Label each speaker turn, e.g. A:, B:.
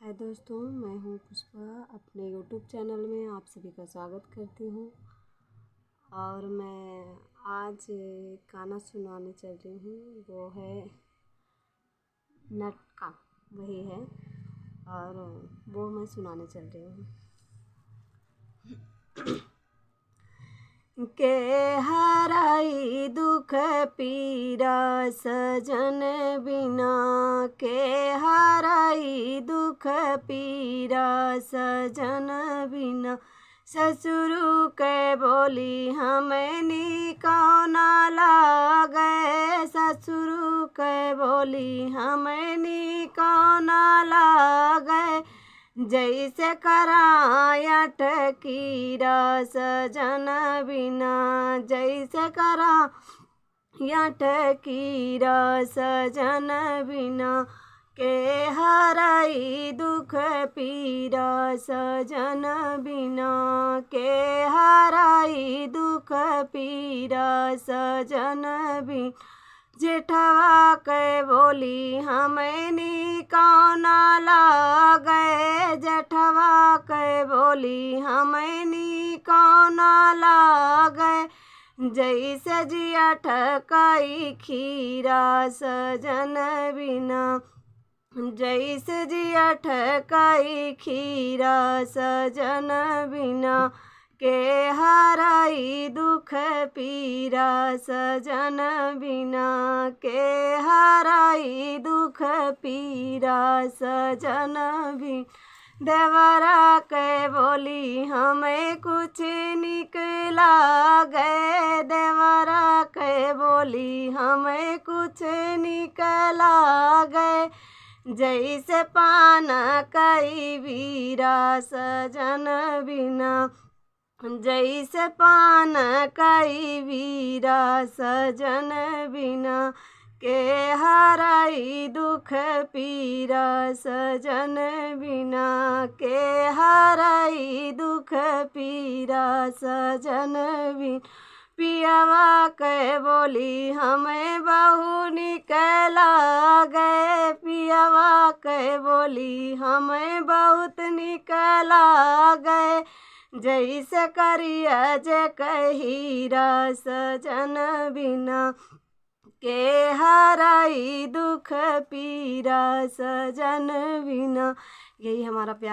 A: हाय दोस्तों, मैं हूँ पुष्पा। अपने यूट्यूब चैनल में आप सभी का स्वागत करती हूँ। और मैं आज गाना सुनाने चल रही हूँ, वो है नटका, वही है। और वो मैं सुनाने चल रही हूँ। के हराई दुख पीरा सजन बिना, के हराई दुख पीरा सजन बिना। ससुर के बोली हमें निकौना लागे, ससुर के बोली हमें निकौना लागे। जैसे करायट कीरा सजन बिना, जैसे करायट कीरा सजन बिना। के हराई दुख पीरा सजन बिना, के हराई दुख पीरा सजन बिना। जेठवा के बोली हमें निकौना लागे, जेठवा के बोली हमें निकौना लागे। जैसे जिया ठकाई खीरा सजन बिना, जैसे जिया ठकाई खीरा सजन बिना। के हराई दुख पीरा सजन बिना, के हराई दुख पीरा सजन बिना। देवरा के बोली हमें कुछ निकला गए, देवरा के बोली हमें कुछ निकला गए। जैसे पान कई वीरा सजन बिना, जैसे पान कई वीरा सजन बिना। के हराई दुख पीरा सजन बिना, के हराई दुख पीरा सजन बिना। पियवा के बोली हमें बहु निकला गए, पियवा के बोली हमें बहुत निकला गए। जैसे करिया जे कहीरा सजन बिना, के हराई दुख पीरा सजन बिना। यही हमारा प्यार।